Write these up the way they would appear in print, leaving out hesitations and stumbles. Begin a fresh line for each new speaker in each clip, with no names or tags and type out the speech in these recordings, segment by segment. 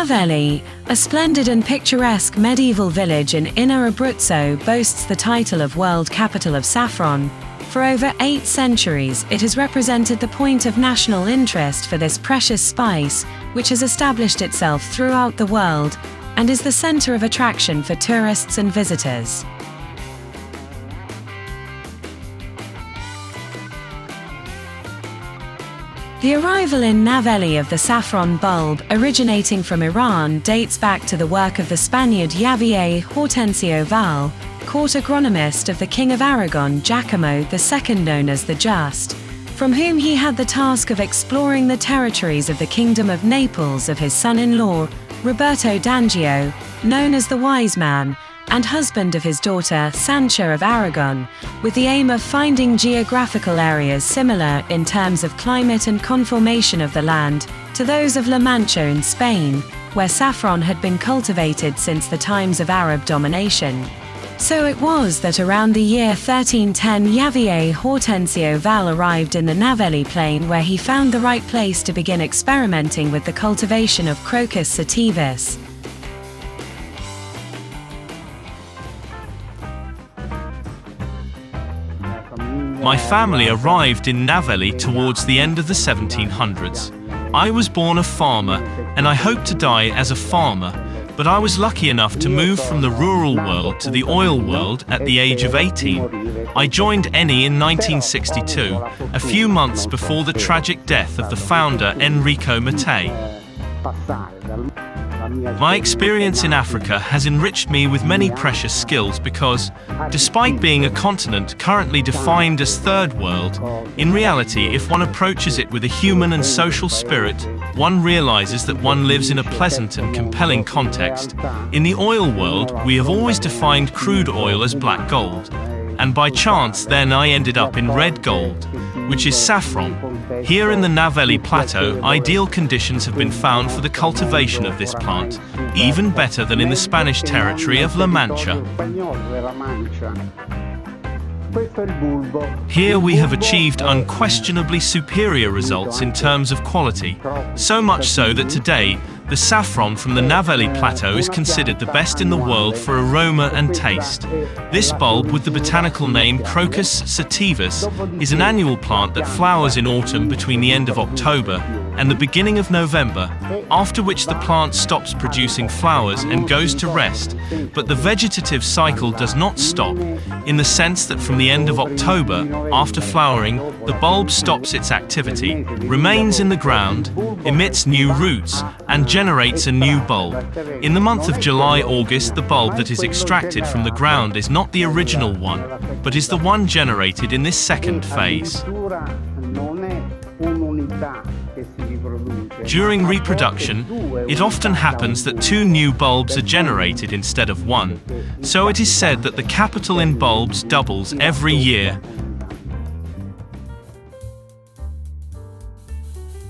Navelli, a splendid and picturesque medieval village in Inner Abruzzo, boasts the title of World Capital of Saffron. For over 8 centuries, it has represented the point of national interest for this precious spice, which has established itself throughout the world and is the center of attraction for tourists and visitors. The arrival in Navelli of the saffron bulb, originating from Iran, dates back to the work of the Spaniard Javier Hortensio Val, court agronomist of the King of Aragon Giacomo II, known as the Just, from whom he had the task of exploring the territories of the Kingdom of Naples of his son-in-law, Roberto d'Angio, known as the Wise Man, and husband of his daughter, Sancha of Aragon, with the aim of finding geographical areas similar in terms of climate and conformation of the land to those of La Mancha in Spain, where saffron had been cultivated since the times of Arab domination. So it was that around the year 1310 Javier Hortensio Val arrived in the Navelli plain, where he found the right place to begin experimenting with the cultivation of Crocus sativus.
My family arrived in Navelli towards the end of the 1700s. I was born a farmer, and I hope to die as a farmer, but I was lucky enough to move from the rural world to the oil world at the age of 18. I joined Eni in 1962, a few months before the tragic death of the founder Enrico Mattei. My experience in Africa has enriched me with many precious skills because, despite being a continent currently defined as Third World, in reality, if one approaches it with a human and social spirit, one realizes that one lives in a pleasant and compelling context. In the oil world, we have always defined crude oil as black gold, and by chance then I ended up in red gold, which is saffron. Here in the Navelli Plateau, ideal conditions have been found for the cultivation of this plant, even better than in the Spanish territory of La Mancha. Here we have achieved unquestionably superior results in terms of quality, so much so that today, the saffron from the Navelli Plateau is considered the best in the world for aroma and taste. This bulb, with the botanical name Crocus sativus, is an annual plant that flowers in autumn between the end of October and the beginning of November, after which the plant stops producing flowers and goes to rest. But the vegetative cycle does not stop, in the sense that from the end of October, after flowering, the bulb stops its activity, remains in the ground, emits new roots, and generates a new bulb. In the month of July-August, the bulb that is extracted from the ground is not the original one, but is the one generated in this second phase. During reproduction, it often happens that 2 new bulbs are generated instead of 1, so it is said that the capital in bulbs doubles every year.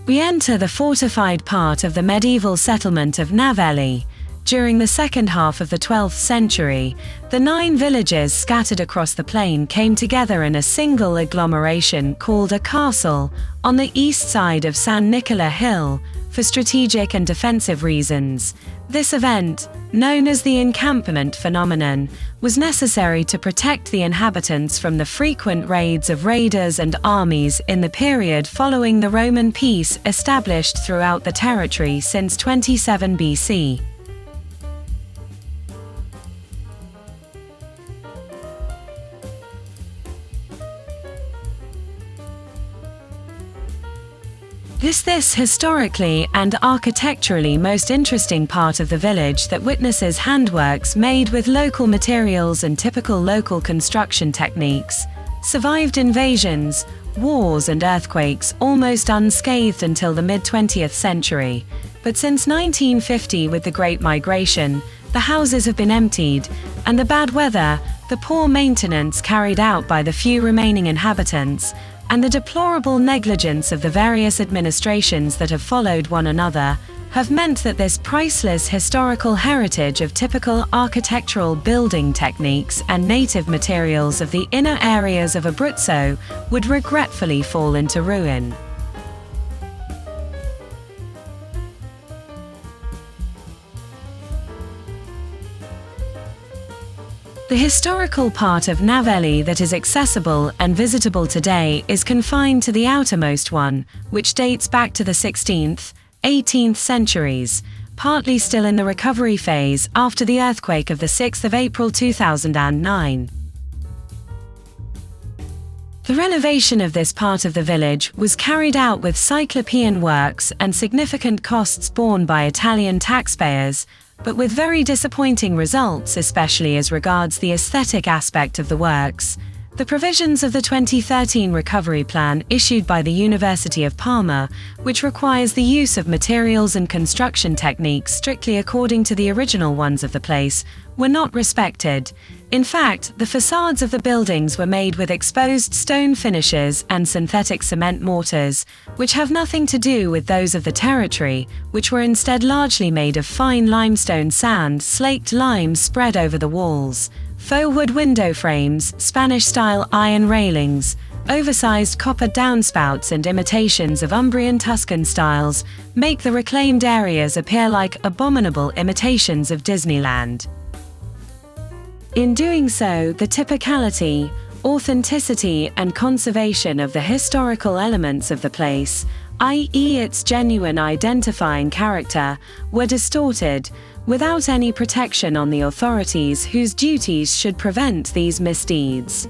We enter the fortified part of the medieval settlement of Navelli. During the second half of the 12th century, the 9 villages scattered across the plain came together in a single agglomeration called a castle on the east side of San Nicola Hill for strategic and defensive reasons. This event, known as the encampment phenomenon, was necessary to protect the inhabitants from the frequent raids of raiders and armies in the period following the Roman peace established throughout the territory since 27 BC. This historically and architecturally most interesting part of the village that witnesses handworks made with local materials and typical local construction techniques, survived invasions, wars and earthquakes almost unscathed until the mid-20th century. But since 1950, with the Great Migration, the houses have been emptied, and the bad weather, the poor maintenance carried out by the few remaining inhabitants, and the deplorable negligence of the various administrations that have followed one another, have meant that this priceless historical heritage of typical architectural building techniques and native materials of the inner areas of Abruzzo would regretfully fall into ruin. The historical part of Navelli that is accessible and visitable today is confined to the outermost one, which dates back to the 16th, 18th centuries, partly still in the recovery phase after the earthquake of the 6th of April 2009. The renovation of this part of the village was carried out with cyclopean works and significant costs borne by Italian taxpayers, but with very disappointing results, especially as regards the aesthetic aspect of the works. The provisions of the 2013 recovery plan issued by the University of Parma, which requires the use of materials and construction techniques strictly according to the original ones of the place, were not respected. In fact, the facades of the buildings were made with exposed stone finishes and synthetic cement mortars, which have nothing to do with those of the territory, which were instead largely made of fine limestone sand, slaked lime spread over the walls. Faux wood window frames, Spanish-style iron railings, oversized copper downspouts and imitations of Umbrian Tuscan styles make the reclaimed areas appear like abominable imitations of Disneyland. In doing so, the typicality, authenticity and conservation of the historical elements of the place, i.e. its genuine identifying character, were distorted, without any protection on the authorities whose duties should prevent these misdeeds.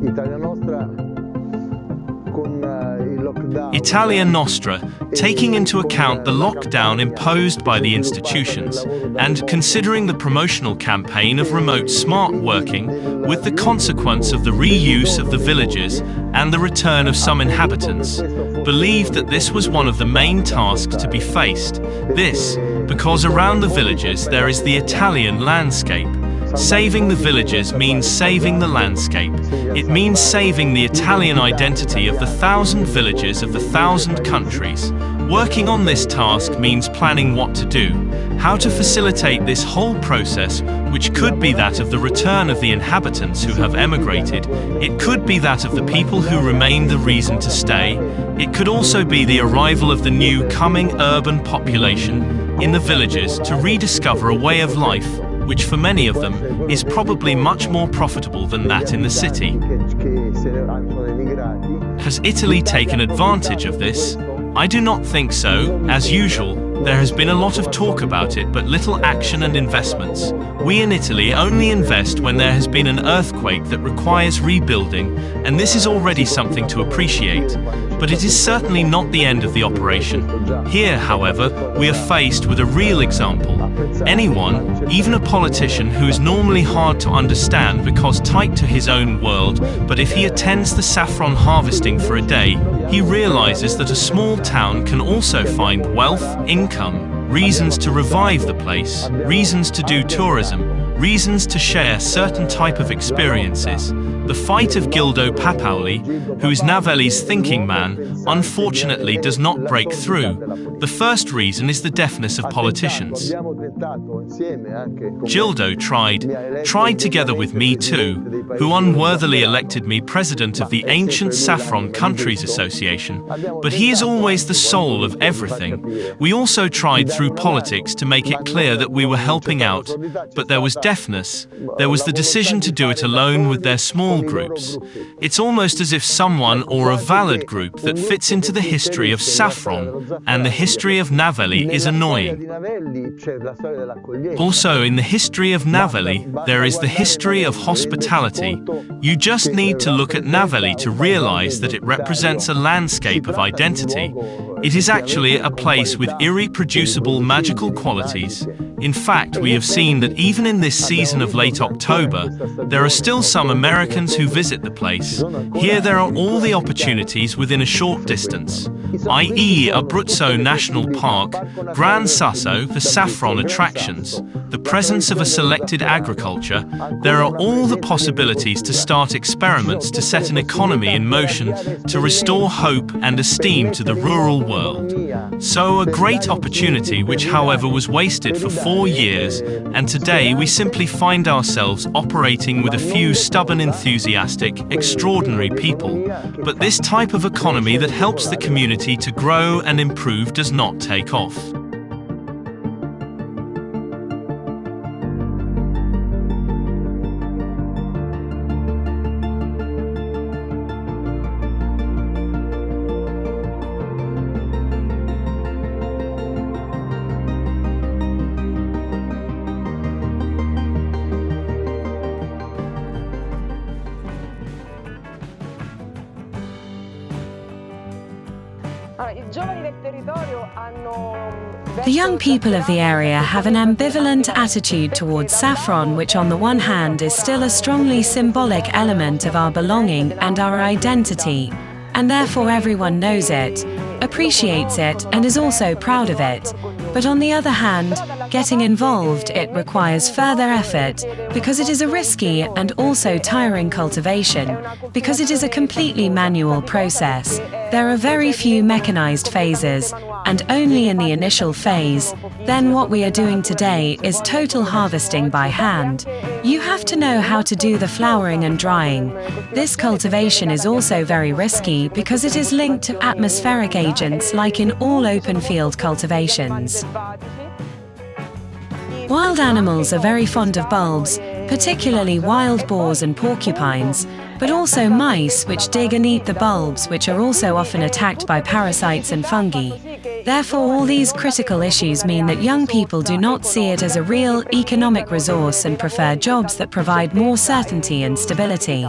Italia Nostra
Italia Nostra, taking into account the lockdown imposed by the institutions, and considering the promotional campaign of remote smart working, with the consequence of the reuse of the villages and the return of some inhabitants, believed that this was one of the main tasks to be faced. This, because around the villages there is the Italian landscape. Saving the villages means saving the landscape. It means saving the Italian identity of the 1,000 villages of the 1,000 countries. Working on this task means planning what to do, how to facilitate this whole process, which could be that of the return of the inhabitants who have emigrated. It could be that of the people who remain the reason to stay. It could also be the arrival of the new coming urban population in the villages to rediscover a way of life, which for many of them is probably much more profitable than that in the city. Has Italy taken advantage of this? I do not think so. As usual, there has been a lot of talk about it, but little action and investments. We in Italy only invest when there has been an earthquake that requires rebuilding, and this is already something to appreciate. But it is certainly not the end of the operation. Here, however, we are faced with a real example. Anyone, even a politician who is normally hard to understand because tight to his own world, but if he attends the saffron harvesting for a day, he realizes that a small town can also find wealth, income, reasons to revive the place, reasons to do tourism, reasons to share certain type of experiences. The fight of Gildo Papauli, who is Navelli's thinking man, unfortunately does not break through. The first reason is the deafness of politicians. Gildo tried together with me too, who unworthily elected me president of the Ancient Saffron Countries Association, but he is always the soul of everything. We also tried through politics to make it clear that we were helping out, but there was deafness. There was the decision to do it alone with their small groups. It's almost as if someone or a valid group that fits into the history of saffron and the history of Navelli is annoying. Also, in the history of Navelli, there is the history of hospitality. You just need to look at Navelli to realize that it represents a landscape of identity. It is actually a place with irreproducible magical qualities. In fact, we have seen that even in this season of late October, there are still some Americans who visit the place. Here there are all the opportunities within a short distance, i.e. Abruzzo National Park, Gran Sasso for saffron attractions, the presence of a selected agriculture. There are all the possibilities to start experiments to set an economy in motion, to restore hope and esteem to the rural world. So a great opportunity which however was wasted for 4 years, and today we simply find ourselves operating with a few stubborn enthusiasts enthusiastic, extraordinary people, but this type of economy that helps the community to grow and improve does not take off.
The young people of the area have an ambivalent attitude towards saffron, which on the one hand is still a strongly symbolic element of our belonging and our identity, and therefore everyone knows it, appreciates it, and is also proud of it. But on the other hand, getting involved, it requires further effort, because it is a risky and also tiring cultivation, because it is a completely manual process. There are very few mechanized phases, and only in the initial phase. Then what we are doing today is total harvesting by hand. You have to know how to do the flowering and drying. This cultivation is also very risky because it is linked to atmospheric agents like in all open field cultivations. Wild animals are very fond of bulbs, particularly wild boars and porcupines, but also mice which dig and eat the bulbs, which are also often attacked by parasites and fungi. Therefore, all these critical issues mean that young people do not see it as a real economic resource and prefer jobs that provide more certainty and stability.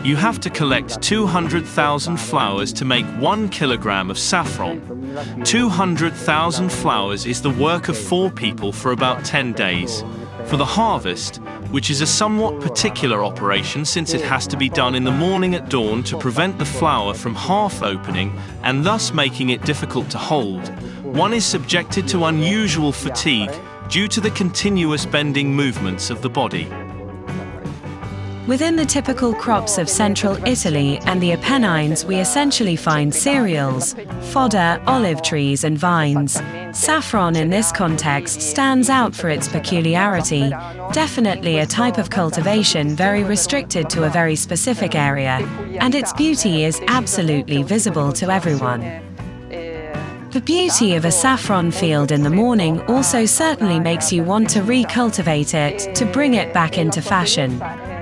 You have to collect 200,000 flowers to make 1 kilogram of saffron. 200,000 flowers is the work of 4 people for about 10 days. For the harvest, which is a somewhat particular operation since it has to be done in the morning at dawn to prevent the flower from half opening and thus making it difficult to hold, one is subjected to unusual fatigue due to the continuous bending movements of the body.
Within the typical crops of central Italy and the Apennines, we essentially find cereals, fodder, olive trees, and vines. Saffron in this context stands out for its peculiarity, definitely a type of cultivation very restricted to a very specific area, and its beauty is absolutely visible to everyone. The beauty of a saffron field in the morning also certainly makes you want to recultivate it, to bring it back into fashion.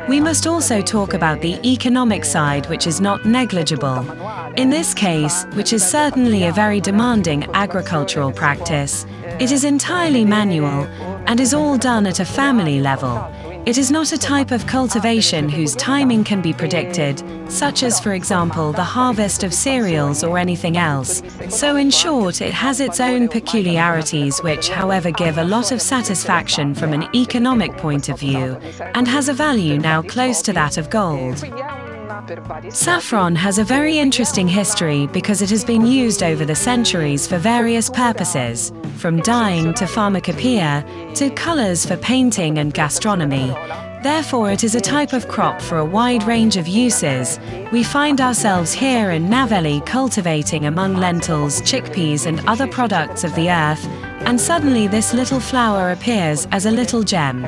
We must also talk about the economic side, which is not negligible. In this case, which is certainly a very demanding agricultural practice, it is entirely manual and is all done at a family level. It is not a type of cultivation whose timing can be predicted, such as, for example, the harvest of cereals or anything else. So in short, it has its own peculiarities which, however, give a lot of satisfaction from an economic point of view, and has a value now close to that of gold. Saffron has a very interesting history because it has been used over the centuries for various purposes, from dyeing to pharmacopoeia, to colors for painting and gastronomy. Therefore, it is a type of crop for a wide range of uses. We find ourselves here in Navelli cultivating among lentils, chickpeas, and other products of the earth, and suddenly this little flower appears as a little gem.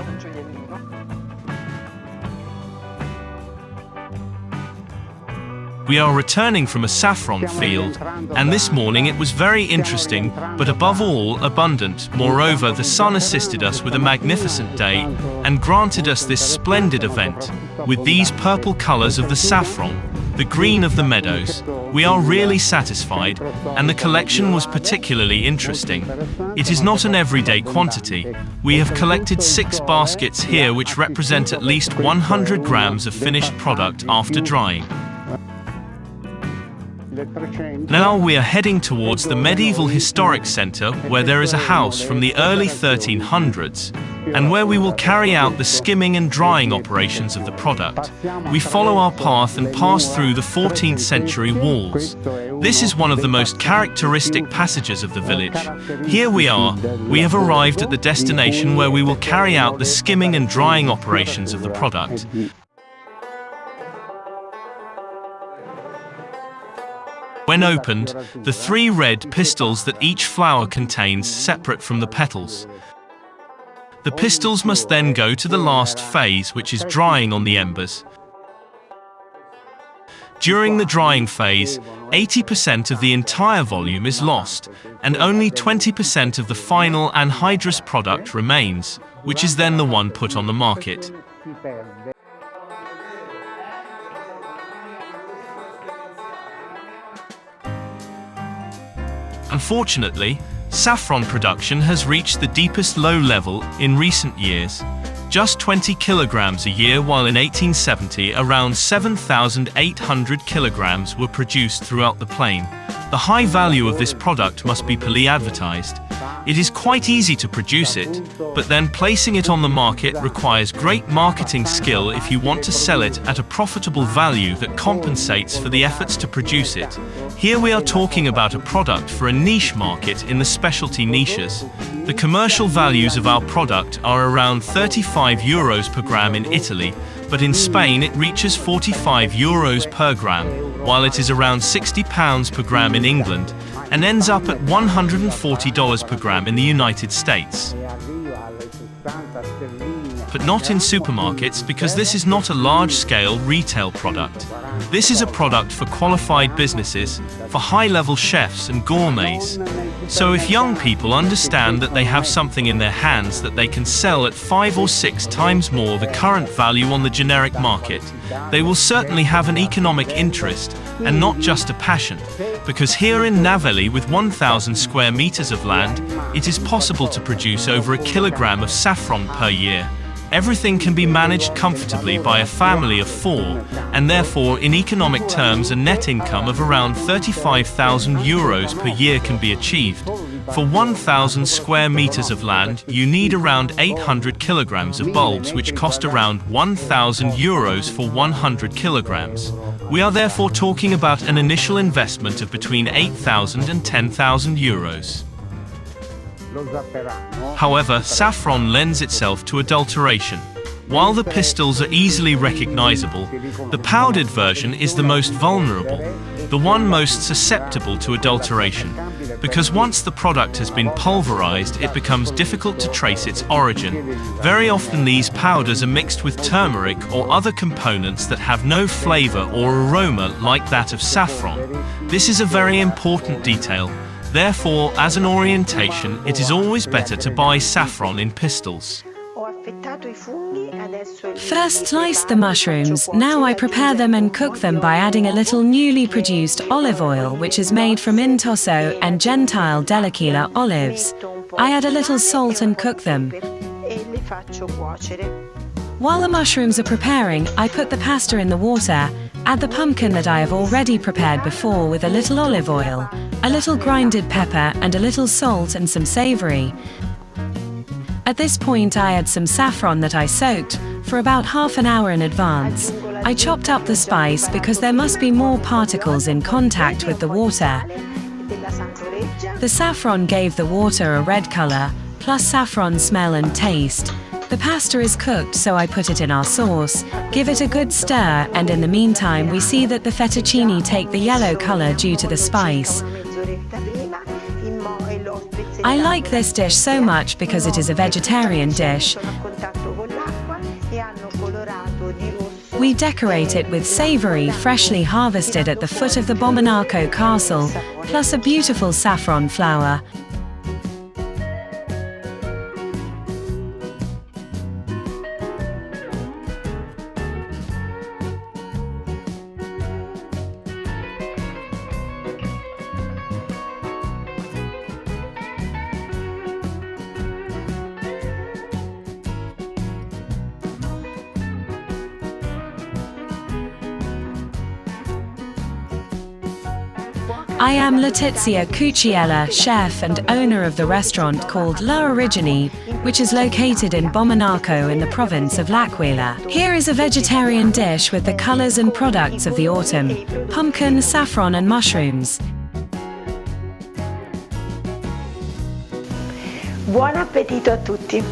We are returning from a saffron field, and this morning it was very interesting, but above all, abundant. Moreover, the sun assisted us with a magnificent day and granted us this splendid event. With these purple colors of the saffron, the green of the meadows, we are really satisfied, and the collection was particularly interesting. It is not an everyday quantity. We have collected 6 baskets here which represent at least 100 grams of finished product after drying. Now we are heading towards the medieval historic center where there is a house from the early 1300s and where we will carry out the skimming and drying operations of the product. We follow our path and pass through the 14th century walls. This is one of the most characteristic passages of the village. Here we are. We have arrived at the destination where we will carry out the skimming and drying operations of the product. When opened, the 3 red pistils that each flower contains separate from the petals. The pistils must then go to the last phase, which is drying on the embers. During the drying phase, 80% of the entire volume is lost, and only 20% of the final anhydrous product remains, which is then the one put on the market. Unfortunately, saffron production has reached the deepest low level in recent years. Just 20 kilograms a year, while in 1870 around 7,800 kilograms were produced throughout the plain. The high value of this product must be poorly advertised. It is quite easy to produce it, but then placing it on the market requires great marketing skill if you want to sell it at a profitable value that compensates for the efforts to produce it. Here we are talking about a product for a niche market in the specialty niches. The commercial values of our product are around 35 euros per gram in Italy, but in Spain it reaches 45 euros per gram, while it is around £60 per gram in England, and ends up at $140 per gram in the United States. But not in supermarkets, because this is not a large-scale retail product. This is a product for qualified businesses, for high-level chefs and gourmets. So if young people understand that they have something in their hands that they can sell at 5 or 6 times more the current value on the generic market, they will certainly have an economic interest and not just a passion, because here in Navelli, with 1,000 square meters of land, it is possible to produce over 1 kilogram of saffron per year. Everything can be managed comfortably by a family of 4, and therefore in economic terms a net income of around 35,000 euros per year can be achieved. For 1,000 square meters of land, you need around 800 kilograms of bulbs, which cost around 1,000 euros for 100 kilograms. We are therefore talking about an initial investment of between 8,000 and 10,000 euros. However, saffron lends itself to adulteration. While the pistils are easily recognizable, the powdered version is the most vulnerable, the one most susceptible to adulteration, because once the product has been pulverized, it becomes difficult to trace its origin. Very often these powders are mixed with turmeric or other components that have no flavor or aroma like that of saffron. This is a very important detail. Therefore, as an orientation, it is always better to buy saffron in pistils.
First slice the mushrooms, now I prepare them and cook them by adding a little newly produced olive oil, which is made from Intosso and Gentile Dell'Aquila olives. I add a little salt and cook them. While the mushrooms are preparing, I put the pasta in the water, add the pumpkin that I have already prepared before with a little olive oil, a little grinded pepper and a little salt and some savory. At this point I add some saffron that I soaked for about half an hour in advance. I chopped up the spice because there must be more particles in contact with the water. The saffron gave the water a red color, plus saffron smell and taste. The pasta is cooked, so I put it in our sauce, give it a good stir, and in the meantime we see that the fettuccine take the yellow color due to the spice. I like this dish so much because it is a vegetarian dish. We decorate it with savory, freshly harvested at the foot of the Bomonaco castle, plus a beautiful saffron flower. I am Letizia Cucciella, chef and owner of the restaurant called La Origine, which is located in Bomonaco in the province of L'Aquila. Here is a vegetarian dish with the colors and products of the autumn: pumpkin, saffron and mushrooms.
Buon appetito a tutti!